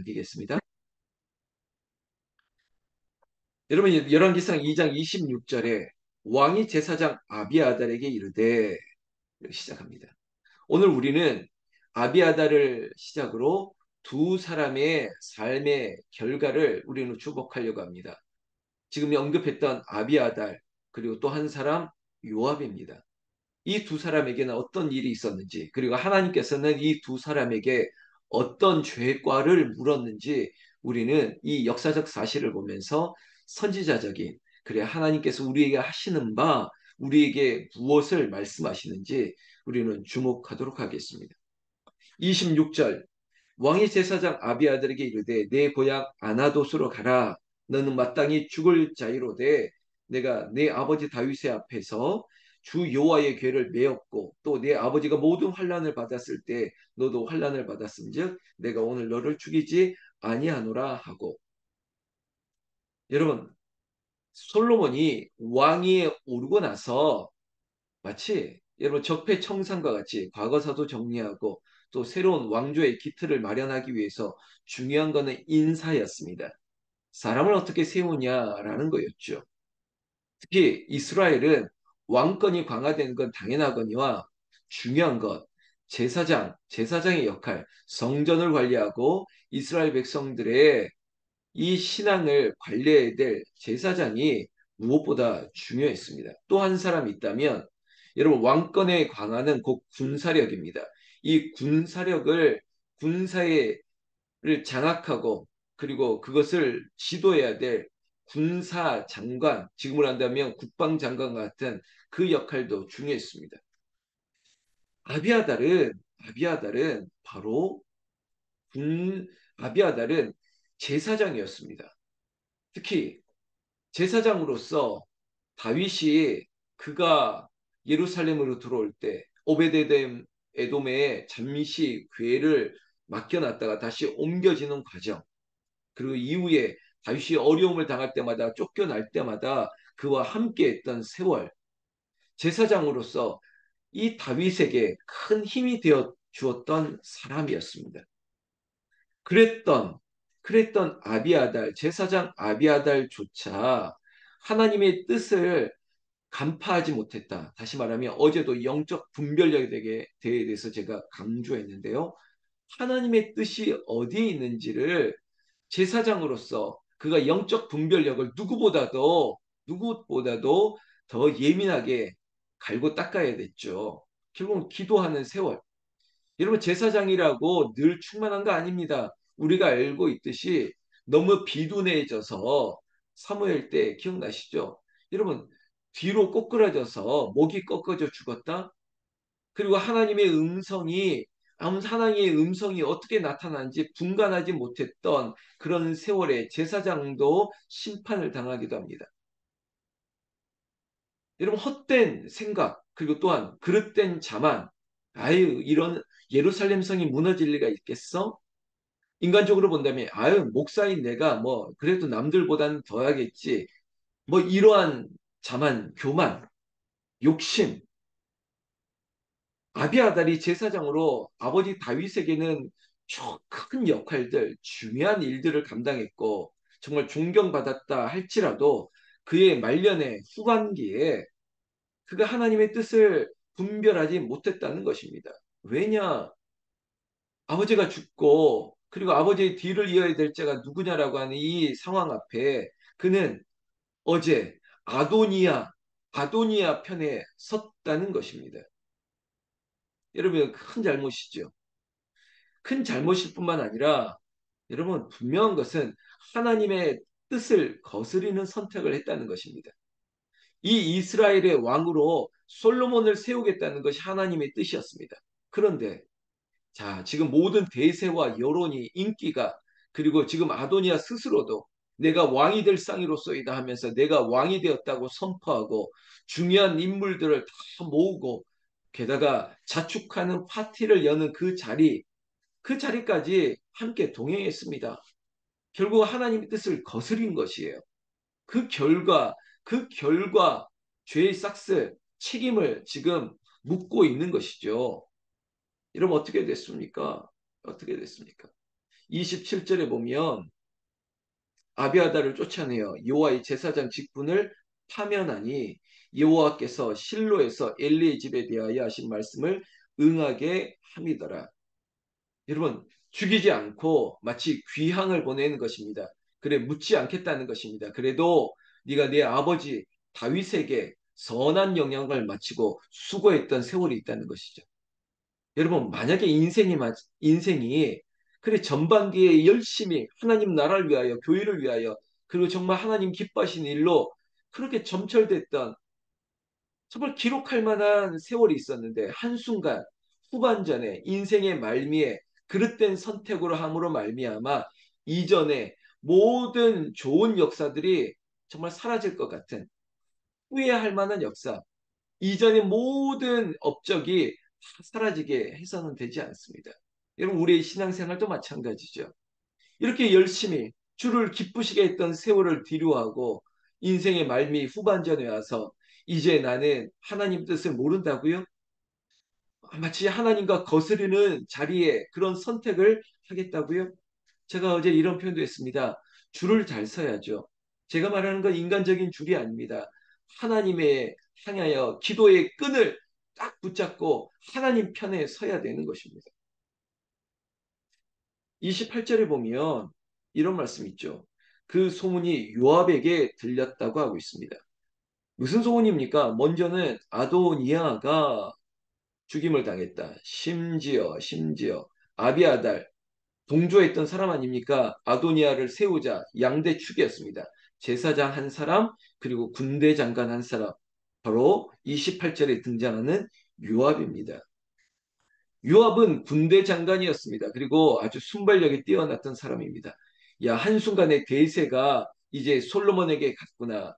남기겠습니다. 여러분, 열왕기상 2장 26절에 왕이 제사장 아비아달에게 이르되 시작합니다. 오늘 우리는 아비아달을 시작으로 두 사람의 삶의 결과를 우리는 주목하려고 합니다. 지금 언급했던 아비아달 그리고 또 한 사람 요압입니다. 이 두 사람에게는 어떤 일이 있었는지, 그리고 하나님께서는 이 두 사람에게 어떤 죄과를 물었는지 우리는 이 역사적 사실을 보면서 선지자적인, 그래 하나님께서 우리에게 하시는 바, 우리에게 무엇을 말씀하시는지 우리는 주목하도록 하겠습니다. 26절, 왕이 제사장 아비아들에게 이르되 내 고향 아나도스로 가라. 너는 마땅히 죽을 자유로되 내가 내 아버지 다윗의 앞에서 주 여호와의 궤를 메었고 또 내 아버지가 모든 환난을 받았을 때 너도 환난을 받았음즉 내가 오늘 너를 죽이지 아니하노라 하고. 여러분, 솔로몬이 왕위에 오르고 나서 마치 여러분 적폐청산과 같이 과거사도 정리하고 또 새로운 왕조의 기틀을 마련하기 위해서 중요한 것은 인사였습니다. 사람을 어떻게 세우냐라는 거였죠. 특히 이스라엘은 왕권이 강화되는 건 당연하거니와 중요한 것, 제사장의 역할, 성전을 관리하고 이스라엘 백성들의 이 신앙을 관리해야 될 제사장이 무엇보다 중요했습니다. 또 한 사람이 있다면 여러분 왕권의 강화는 곧 군사력입니다. 이 군사를 장악하고 그리고 그것을 지도해야 될 군사장관, 지금으로 한다면 국방장관 같은 그 역할도 중요했습니다. 아비아달은 아비아달은 바로 군 아비아달은 제사장이었습니다. 특히 제사장으로서 다윗이 그가 예루살렘으로 들어올 때 오베데돔 에돔에 잠시 궤를 맡겨놨다가 다시 옮겨지는 과정, 그리고 이후에 다윗이 어려움을 당할 때마다 쫓겨날 때마다 그와 함께했던 세월, 제사장으로서 이 다윗에게 큰 힘이 되어 주었던 사람이었습니다. 그랬던 아비아달, 제사장 아비아달조차 하나님의 뜻을 간파하지 못했다. 다시 말하면 어제도 영적 분별력에 대해서 제가 강조했는데요. 하나님의 뜻이 어디에 있는지를 제사장으로서 그가 영적 분별력을 누구보다도 더 예민하게 갈고 닦아야 됐죠. 결국은 기도하는 세월. 여러분 제사장이라고 늘 충만한 거 아닙니다. 우리가 알고 있듯이 너무 비둔해져서 사무엘 때 기억나시죠? 여러분 뒤로 꼬꾸라져서 목이 꺾어져 죽었다. 그리고 하나님의 음성이 어떻게 나타나는지 분간하지 못했던 그런 세월에 제사장도 심판을 당하기도 합니다. 여러분 헛된 생각 그리고 또한 그릇된 자만, 아유 이런 예루살렘 성이 무너질 리가 있겠어? 인간적으로 본다면 아유 목사인 내가 뭐 그래도 남들보다는 더 하겠지, 뭐 이러한 자만, 교만, 욕심. 아비아달이 제사장으로 아버지 다윗에게는 큰 역할들, 중요한 일들을 감당했고 정말 존경받았다 할지라도 그의 말년의 후반기에 그가 하나님의 뜻을 분별하지 못했다는 것입니다. 왜냐? 아버지가 죽고 그리고 아버지의 뒤를 이어야 될 자가 누구냐라고 하는 이 상황 앞에 그는 어제 아도니아 편에 섰다는 것입니다. 여러분 큰 잘못이죠. 큰 잘못일 뿐만 아니라 여러분 분명한 것은 하나님의 뜻을 거스리는 선택을 했다는 것입니다. 이 이스라엘의 왕으로 솔로몬을 세우겠다는 것이 하나님의 뜻이었습니다. 그런데 자, 지금 모든 대세와 여론이 인기가 그리고 지금 아도니아 스스로도 내가 왕이 될 상이로소이다 하면서 내가 왕이 되었다고 선포하고 중요한 인물들을 다 모으고 게다가 자축하는 파티를 여는 그 자리까지 함께 동행했습니다. 결국 하나님의 뜻을 거스린 것이에요. 그 결과, 그 결과 죄의 싹스 책임을 지금 묻고 있는 것이죠. 여러분 어떻게 됐습니까? 어떻게 됐습니까? 27절에 보면 아비아다를 쫓아내어 여호와의 제사장 직분을 파면하니 여호와께서 실로에서 엘리의 집에 대하여 하신 말씀을 응하게 함이더라. 여러분, 죽이지 않고 마치 귀향을 보내는 것입니다. 그래, 묻지 않겠다는 것입니다. 그래도 네가 내 아버지 다윗에게 선한 영향을 마치고 수고했던 세월이 있다는 것이죠. 여러분, 만약에 인생이 그래 전반기에 열심히 하나님 나라를 위하여, 교회를 위하여, 그리고 정말 하나님 기뻐하시는 일로 그렇게 점철됐던 정말 기록할 만한 세월이 있었는데 한순간 후반전에 인생의 말미에 그릇된 선택으로 함으로 말미암아 이전에 모든 좋은 역사들이 정말 사라질 것 같은 후회할 만한 역사, 이전의 모든 업적이 다 사라지게 해서는 되지 않습니다. 여러분, 우리의 신앙생활도 마찬가지죠. 이렇게 열심히 주를 기쁘시게 했던 세월을 뒤로하고 인생의 말미 후반전에 와서 이제 나는 하나님 뜻을 모른다고요? 마치 하나님과 거스르는 자리에 그런 선택을 하겠다고요? 제가 어제 이런 표현도 했습니다. 줄을 잘 서야죠. 제가 말하는 건 인간적인 줄이 아닙니다. 하나님의 향하여 기도의 끈을 딱 붙잡고 하나님 편에 서야 되는 것입니다. 28절에 보면 이런 말씀 있죠. 그 소문이 요압에게 들렸다고 하고 있습니다. 무슨 소문입니까? 먼저는 아도니아가 죽임을 당했다. 심지어 아비아달 동조했던 사람 아닙니까? 아도니아를 세우자 양대 축이었습니다. 제사장 한 사람 그리고 군대 장관 한 사람 바로 28절에 등장하는 요압입니다. 요압은 군대 장관이었습니다. 그리고 아주 순발력이 뛰어났던 사람입니다. 야, 한순간에 대세가 이제 솔로몬에게 갔구나.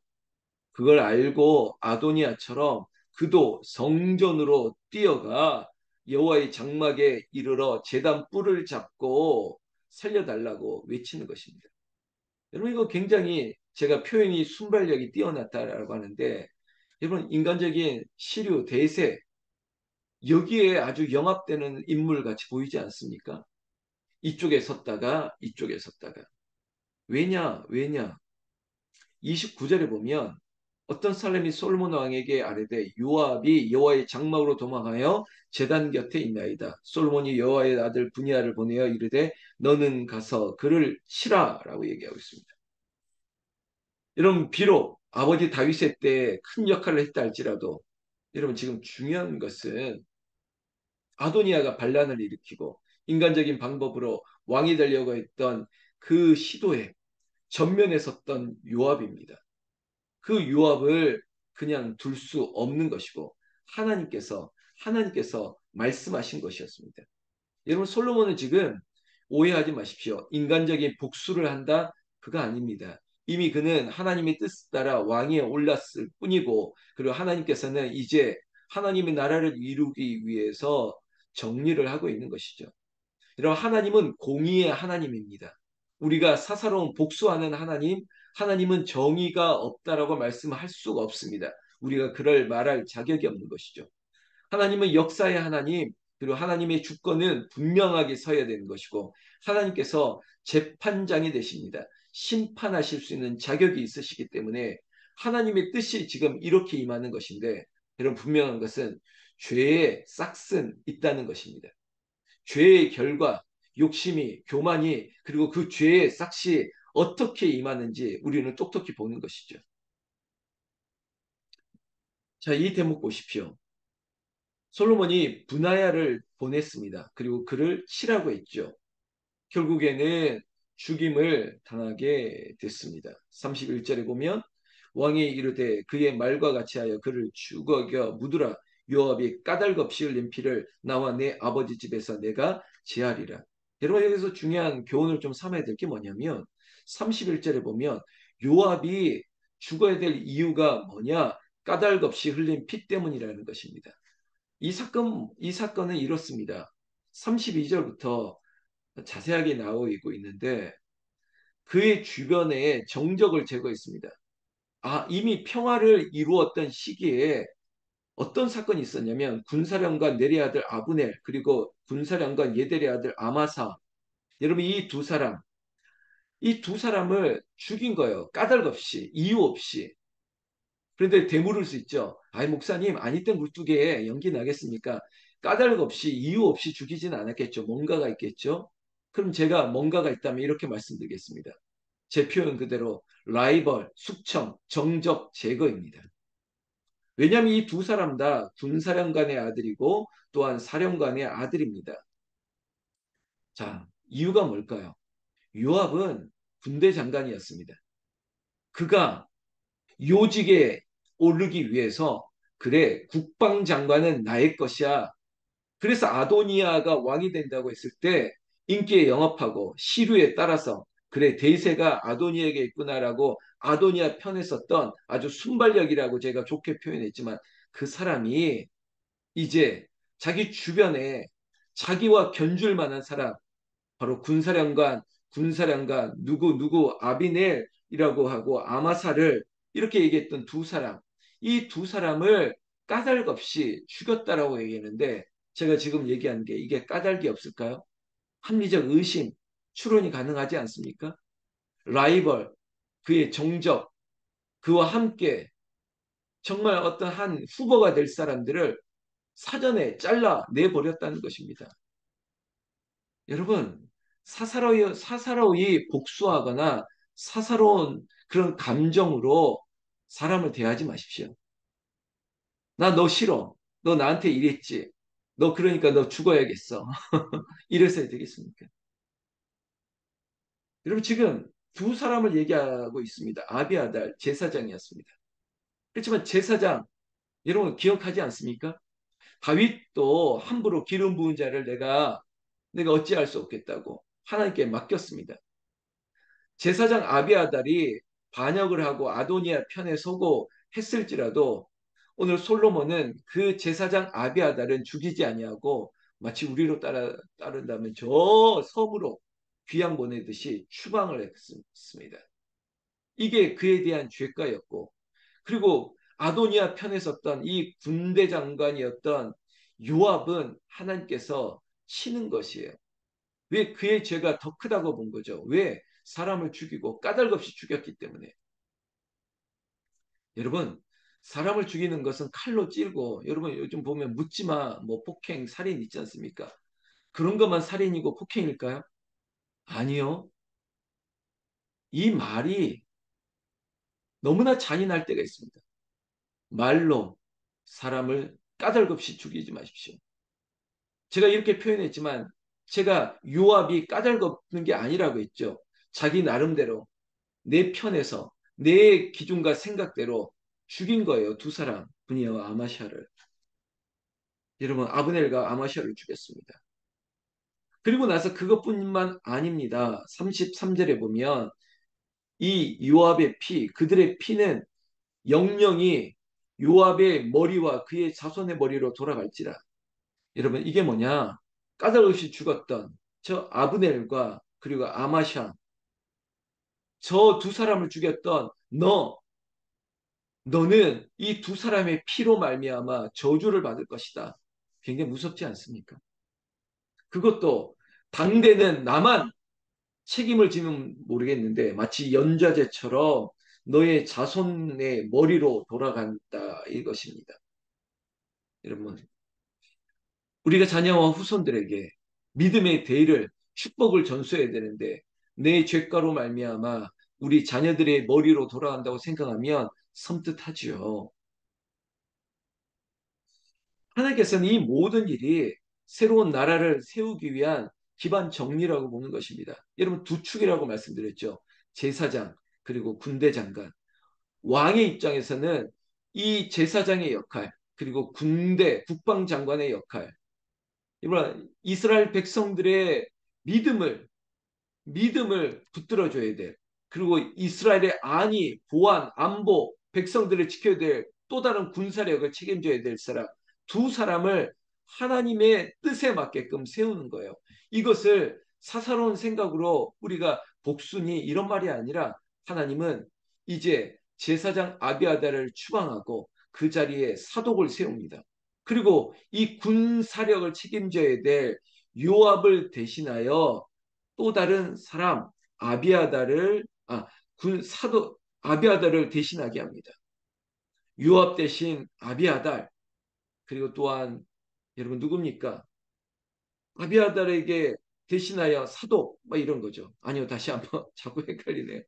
그걸 알고 아도니아처럼 그도 성전으로 뛰어가 여호와의 장막에 이르러 제단 뿔을 잡고 살려달라고 외치는 것입니다. 여러분, 이거 굉장히 제가 표현이 순발력이 뛰어났다라고 하는데 여러분, 인간적인 시류 대세 여기에 아주 영합되는 인물 같이 보이지 않습니까? 이쪽에 섰다가 이쪽에 섰다가 왜냐 29절에 보면 어떤 사람이 솔로몬 왕에게 아뢰되 요압이 여호와의 장막으로 도망하여 제단 곁에 있나이다. 솔로몬이 여호와의 아들 분이아를 보내어 이르되 너는 가서 그를 치라라고 얘기하고 있습니다. 여러분, 비록 아버지 다윗의 때 큰 역할을 했다 할지라도 여러분, 지금 중요한 것은 아도니아가 반란을 일으키고 인간적인 방법으로 왕이 되려고 했던 그 시도에 전면에 섰던 요압입니다. 그 요압을 그냥 둘 수 없는 것이고 하나님께서 말씀하신 것이었습니다. 여러분, 솔로몬은 지금 오해하지 마십시오. 인간적인 복수를 한다? 그거 아닙니다. 이미 그는 하나님의 뜻 따라 왕위에 올랐을 뿐이고 그리고 하나님께서는 이제 하나님의 나라를 이루기 위해서 정리를 하고 있는 것이죠. 여러분, 하나님은 공의의 하나님입니다. 우리가 사사로운 복수하는 하나님은 정의가 없다라고 말씀할 수가 없습니다. 우리가 그럴 말할 자격이 없는 것이죠. 하나님은 역사의 하나님, 그리고 하나님의 주권은 분명하게 서야 되는 것이고 하나님께서 재판장이 되십니다. 심판하실 수 있는 자격이 있으시기 때문에 하나님의 뜻이 지금 이렇게 임하는 것인데 여러분, 분명한 것은 죄의 싹슨 있다는 것입니다. 죄의 결과, 욕심이, 교만이 그리고 그 죄의 싹시 어떻게 임하는지 우리는 똑똑히 보는 것이죠. 자, 이 대목 보십시오. 솔로몬이 분하야를 보냈습니다. 그리고 그를 치라고 했죠. 결국에는 죽임을 당하게 됐습니다. 31절에 보면 왕이 이르되 그의 말과 같이 하여 그를 죽여 묻으라. 요압이 까닭없이 흘린 피를 나와 내 아버지 집에서 내가 제하리라. 여러분, 여기서 중요한 교훈을 좀 삼아야 될 게 뭐냐면 31절에 보면 요압이 죽어야 될 이유가 뭐냐? 까닭없이 흘린 피 때문이라는 것입니다. 이 사건은 이렇습니다. 32절부터 자세하게 나오고 있는데 그의 주변에 정적을 제거했습니다. 아, 이미 평화를 이루었던 시기에 어떤 사건이 있었냐면 군사령관 네리 아들 아브넬 그리고 군사령관 예델의 아들 아마사 여러분 이 두 사람을 죽인 거예요. 까닭 없이 이유 없이. 그런데 되물을 수 있죠. 아이 목사님 아니 땐 굴뚝에 연기 나겠습니까? 까닭 없이 이유 없이 죽이진 않았겠죠. 뭔가가 있겠죠. 그럼 제가 뭔가가 있다면 이렇게 말씀드리겠습니다. 제 표현 그대로 라이벌, 숙청, 정적 제거입니다. 왜냐하면 이 두 사람 다 군사령관의 아들이고 또한 사령관의 아들입니다. 자, 이유가 뭘까요? 요압은 군대 장관이었습니다. 그가 요직에 오르기 위해서 그래 국방장관은 나의 것이야. 그래서 아도니아가 왕이 된다고 했을 때 인기에 영합하고 시류에 따라서 그래 대세가 아도니아에게 있구나라고 아도니아 편에 섰던 아주 순발력이라고 제가 좋게 표현했지만 그 사람이 이제 자기 주변에 자기와 견줄 만한 사람 바로 군사령관 누구 아비넬이라고 하고 아마사를 이렇게 얘기했던 두 사람 이 두 사람을 까닭 없이 죽였다라고 얘기했는데 제가 지금 얘기한 게 이게 까닭이 없을까요? 합리적 의심 추론이 가능하지 않습니까? 라이벌 그의 정적 그와 함께 정말 어떤 한 후보가 될 사람들을 사전에 잘라 내버렸다는 것입니다. 여러분, 사사로이 복수하거나 사사로운 그런 감정으로 사람을 대하지 마십시오. 나 너 싫어. 너 나한테 이랬지. 너 그러니까 너 죽어야겠어. 이래서야 되겠습니까? 여러분, 지금 두 사람을 얘기하고 있습니다. 아비아달 제사장이었습니다. 그렇지만 제사장, 여러분 기억하지 않습니까? 다윗도 함부로 기름 부은 자를 내가 어찌할 수 없겠다고 하나님께 맡겼습니다. 제사장 아비아달이 반역을 하고 아도니아 편에 서고 했을지라도 오늘 솔로몬은 그 제사장 아비아달은 죽이지 아니하고 마치 우리로 따른다면 저 섬으로 귀양 보내듯이 추방을 했습니다. 이게 그에 대한 죄가였고 그리고 아도니아 편에 섰던 이 군대 장관이었던 요압은 하나님께서 치는 것이에요. 왜 그의 죄가 더 크다고 본 거죠? 왜? 사람을 죽이고 까닭없이 죽였기 때문에. 여러분, 사람을 죽이는 것은 칼로 찌르고, 여러분 요즘 보면 묻지마, 뭐 폭행, 살인 있지 않습니까? 그런 것만 살인이고 폭행일까요? 아니요. 이 말이 너무나 잔인할 때가 있습니다. 말로 사람을 까닭없이 죽이지 마십시오. 제가 이렇게 표현했지만 제가 요압이 까닭없는 게 아니라고 했죠. 자기 나름대로 내 편에서 내 기준과 생각대로 죽인 거예요. 두 사람, 분이와 아마샤를. 여러분, 아브넬과 아마샤를 죽였습니다. 그리고 나서 그것뿐만 아닙니다. 33절에 보면 이 요압의 피, 그들의 피는 영영이 요압의 머리와 그의 자손의 머리로 돌아갈지라. 여러분, 이게 뭐냐? 까닭없이 죽었던 저 아브넬과 그리고 아마샤, 저 두 사람을 죽였던 너는 이 두 사람의 피로 말미암아 저주를 받을 것이다. 굉장히 무섭지 않습니까? 그것도 당대는 나만 책임을 지면 모르겠는데 마치 연좌제처럼 너의 자손의 머리로 돌아간다 이것입니다. 여러분, 우리가 자녀와 후손들에게 믿음의 대의를 축복을 전수해야 되는데 내 죄가로 말미암아 우리 자녀들의 머리로 돌아간다고 생각하면 섬뜩하지요. 하나님께서는 이 모든 일이 새로운 나라를 세우기 위한 기반 정리라고 보는 것입니다. 여러분 두 축이라고 말씀드렸죠. 제사장 그리고 군대 장관. 왕의 입장에서는 이 제사장의 역할 그리고 군대 국방장관의 역할 이번 이스라엘 백성들의 믿음을 붙들어줘야 돼. 그리고 이스라엘의 안위, 보안, 안보, 백성들을 지켜야 될 또 다른 군사력을 책임져야 될 사람. 두 사람을 하나님의 뜻에 맞게끔 세우는 거예요. 이것을 사사로운 생각으로 우리가 복순이 이런 말이 아니라 하나님은 이제 제사장 아비아달을 추방하고 그 자리에 사독을 세웁니다. 그리고 이 군사력을 책임져야 될 요압을 대신하여 또 다른 사람 아비아다를 군 사도 아비아다를 대신하게 합니다. 요압 대신 아비아달. 그리고 또한 여러분 누굽니까? 아비아달에게 대신하여 사도 뭐 이런 거죠. 아니요, 다시 한번 자꾸 헷갈리네요.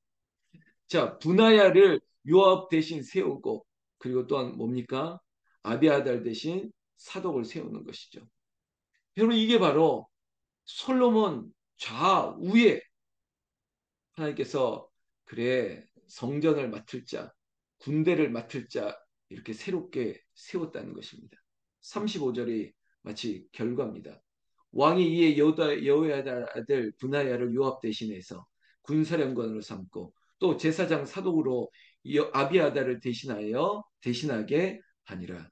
자, 분하야를 요압 대신 세우고 그리고 또한 뭡니까? 아비아달 대신 사독을 세우는 것이죠. 여러분 이게 바로 솔로몬 좌우에 하나님께서 그래 성전을 맡을 자, 군대를 맡을 자 이렇게 새롭게 세웠다는 것입니다. 35절이 마치 결과입니다. 왕이 이에 여호야다 아들 분하야를 요압 대신해서 군사령관으로 삼고 또 제사장 사독으로 아비아다를 대신하게 하니라.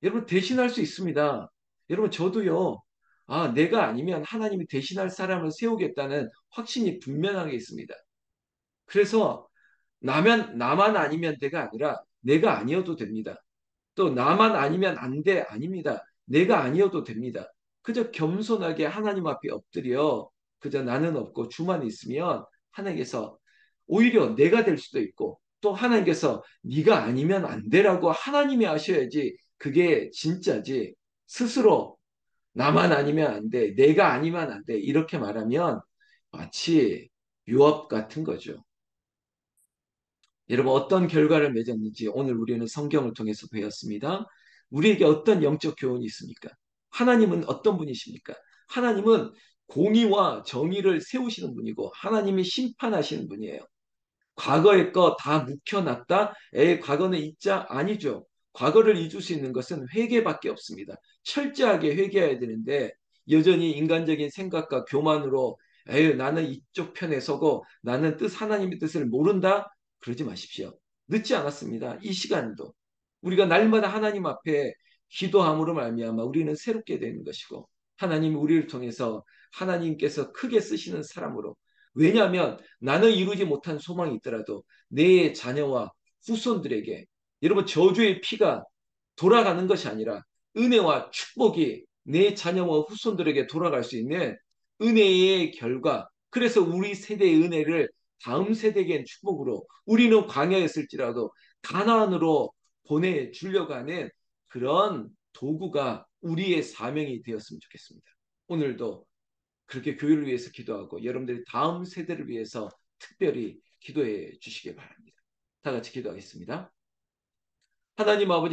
여러분 대신할 수 있습니다. 여러분 저도요. 내가 아니면 하나님이 대신할 사람을 세우겠다는 확신이 분명하게 있습니다. 그래서 나만 아니면 돼가 아니라 내가 아니어도 됩니다. 또 나만 아니면 안 돼 아닙니다. 내가 아니어도 됩니다. 그저 겸손하게 하나님 앞에 엎드려 그저 나는 없고 주만 있으면 하나님께서 오히려 내가 될 수도 있고 또 하나님께서 네가 아니면 안 돼라고 하나님이 하셔야지 그게 진짜지 스스로 나만 아니면 안 돼, 내가 아니면 안 돼 이렇게 말하면 마치 유업 같은 거죠. 여러분 어떤 결과를 맺었는지 오늘 우리는 성경을 통해서 배웠습니다. 우리에게 어떤 영적 교훈이 있습니까? 하나님은 어떤 분이십니까? 하나님은 공의와 정의를 세우시는 분이고 하나님이 심판하시는 분이에요. 과거의 거 다 묵혀놨다? 과거는 잊자? 아니죠. 과거를 잊을 수 있는 것은 회개밖에 없습니다. 철저하게 회개해야 되는데 여전히 인간적인 생각과 교만으로 나는 이쪽 편에 서고 나는 하나님의 뜻을 모른다? 그러지 마십시오. 늦지 않았습니다. 이 시간도. 우리가 날마다 하나님 앞에 기도함으로 말미암아 우리는 새롭게 되는 것이고 하나님이 우리를 통해서 하나님께서 크게 쓰시는 사람으로 왜냐하면 나는 이루지 못한 소망이 있더라도 내 자녀와 후손들에게 여러분 저주의 피가 돌아가는 것이 아니라 은혜와 축복이 내 자녀와 후손들에게 돌아갈 수 있는 은혜의 결과 그래서 우리 세대의 은혜를 다음 세대에겐 축복으로 우리는 광야였을지라도 가나안으로 보내주려고 하는 그런 도구가 우리의 사명이 되었으면 좋겠습니다. 오늘도 그렇게 교회를 위해서 기도하고 여러분들이 다음 세대를 위해서 특별히 기도해 주시기 바랍니다. 다 같이 기도하겠습니다. 하나님 아버지